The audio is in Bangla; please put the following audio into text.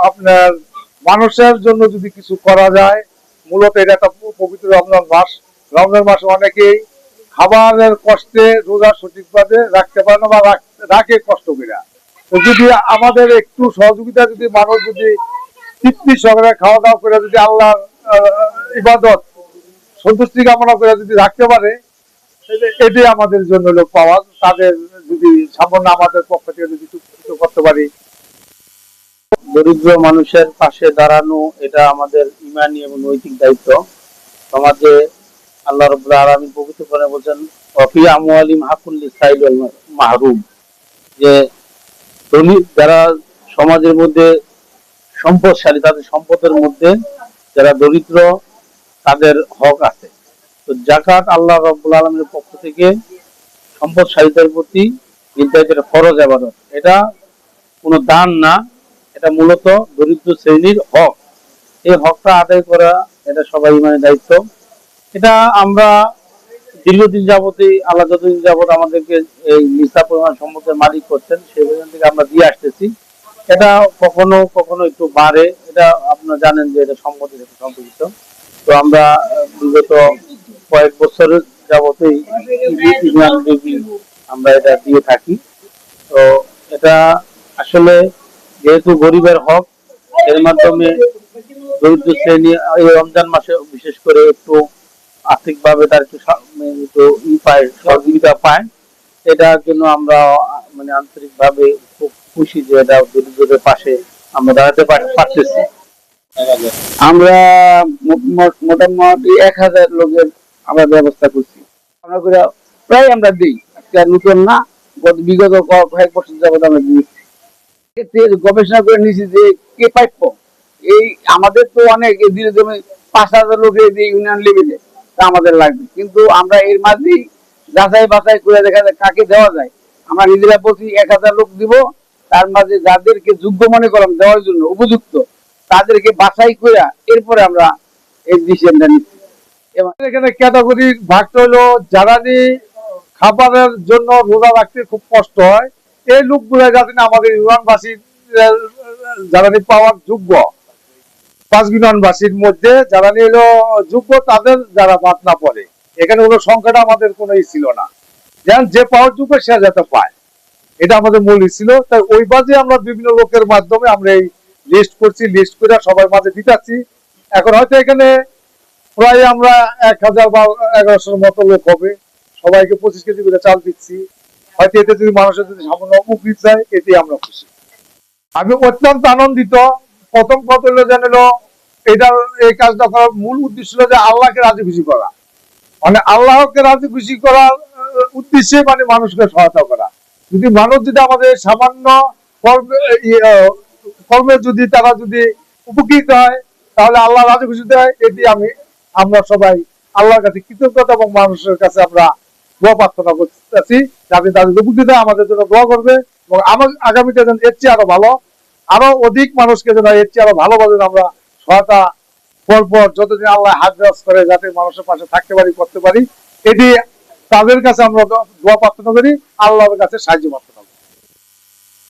আপনার মানুষের জন্য যদি কিছু করা যায়, মূলত এটা একটা পবিত্র রমজান মাস। রমজান মাসে অনেকেই খাবারের কষ্টে রোজা সঠিকভাবে রাখতে পারে না বা রাখে কষ্ট করে। তো যদি আমাদের একটু সহযোগিতা, যদি মানুষ যদি তৃপ্তি সহকারে খাওয়া দাওয়া করে যদি আল্লাহর ইবাদত সন্তুষ্টি কামনা করে যদি রাখতে পারে, এটাই আমাদের জন্য লোক পাওয়া। তাদের যদি সামান্য আমাদের পক্ষ থেকে যদি কিছু করতে পারি। দরিদ্র মানুষের পাশে দাঁড়ানো এটা আমাদের ইমানি এবং নৈতিক দায়িত্ব। সমাজে আল্লাহ রাব্বুল আলামিন পবিত্র কোরআনে বলেন, ওয়াফি আমওয়ালিহিম হাক্কুল লিসাইল ওয়াল মাহরুম, যে ধনী যারা সমাজের মধ্যে সম্পদশালী, তাদের সম্পদের মধ্যে যারা দরিদ্র, তাদের হক আছে। তো যাকাত আল্লাহ রাব্বুল আলামিনের পক্ষ থেকে সম্পদশালীদের প্রতি নির্ধারিত ফরজ ইবাদত। এটা কোনো দান না, এটা মূলত দরিদ্র শ্রেণীর হক। এই হকটা আদায় করা এটা সবাই ইমানের দায়িত্ব। এটা আমরা দীর্ঘদিন যাবতই, আল্লাহ যতদিন যাবত আমাদেরকে এই নিসা পরিমাণ সম্পদের মালিক করছেন, সেই পরিমাণ থেকে আমরা দিয়ে আসতেছি। এটা কখনো কখনো একটু বাড়ে, এটা আপনারা জানেন যে এটা সম্পদের সাথে সম্পর্কিত। তো আমরা বিগত কয়েক বছরের যাবতই আমরা এটা দিয়ে থাকি। তো এটা আসলে যেহেতু গরিবের হক, এর মাধ্যমে দরিদ্র শ্রেণী এই রমজান মাসে বিশেষ করে একটু আর্থিকভাবে তার একটু সহযোগিতা পায়। এটার জন্য আমরা আন্তরিকভাবে খুব খুশি যে এটা দরিদ্রদের পাশে আমরা দাঁড়াতে পারতেছি। আমরা মোটামুটি 1000 লোকের আমরা ব্যবস্থা করছি। আমরা প্রায় আমরা দিই, নতুন না, বিগত কয়েক বছর যাবত আমরা দিচ্ছি। গবেষণা করে নিয়েছি যে কে প্রাপ্য। এই আমাদের তো অনেক দিনে জমি 5000 লোকের ইউনিয়ন লেভেলে আমাদের লাগবে, কিন্তু আমরা এর মাঝেই যাচাই বাছাই করে দেখা যায় কাকে দেওয়া যায়। আমরা নিজেরা বলছি 1000 লোক দিব, তার মাঝে যাদেরকে যোগ্য মনে করলাম দেওয়ার জন্য উপযুক্ত, তাদেরকে বাছাই করে এরপরে আমরা এই ডিসিশনটা নিচ্ছি। এবং এখানে ক্যাটাগরি ভাগটা হলো, যারা খাবারের জন্য রোজা রাখতে খুব কষ্ট হয়, এই লোকগুলো যাতে আমাদের ইউনিয়নবাসী যারা পাওয়ার যোগ্য, 5 ইউনিয়নবাসীর মধ্যে যারা হলো যোগ্য, তাদের যারা বাদ না পড়ে। এখানে হলো সংখ্যাটা আমাদের কোনো ছিল না, যেন যে পাওয়ার যোগ্য সে যাতে পায়, এটা আমাদের মূল ছিল। তাই ওই বাজে আমরা বিভিন্ন লোকের মাধ্যমে আমরা এই লিস্ট করছি, লিস্ট করে সবার মাঝে দিতেছি। এখন হয়তো এখানে প্রায় আমরা 1000 বা 1100 মতো লোক হবে, সবাইকে 25 কেজি করে চাল দিচ্ছি। হয়তো এতে যদি মানুষের যদি সামান্য উপকৃত যায়, এতে আমরা খুশি। আমি অত্যন্ত আনন্দিত। প্রথম কথা হলো জানলো, এটা এই কাজটা করার মূল উদ্দেশ্য হলো যে আল্লাহকে রাজি খুশি করা, আল্লাহকে রাজি খুশি করার উদ্দেশ্যে মানুষকে সহায়তা করা। যদি মানুষ যদি আমাদের সামান্য কর্মে যদি তারা যদি উপকৃত হয়, তাহলে আল্লাহ রাজি খুশি দেয়। এটি আমরা সবাই আল্লাহর কাছে কৃতজ্ঞতা এবং মানুষের কাছে আমরা দোয়া প্রার্থনা করতেছি, যাতে তাদের উপকৃত হয়, আমাদের জন্য দোয়া করবে এবং আগামীতে যেন এর চেয়ে আরো ভালো, আরো অধিক মানুষকে যেন এর চেয়ে আরো ভালোভাবে আমরা সহায়তা পরপর যতদিন আল্লাহ হাত দেওয়াজ করে, যাতে মানুষের পাশে থাকতে পারি, করতে পারি। এটি তাদের কাছে আমরা দোয়া প্রার্থনা করি, আল্লাহর কাছে সাহায্য প্রার্থনা।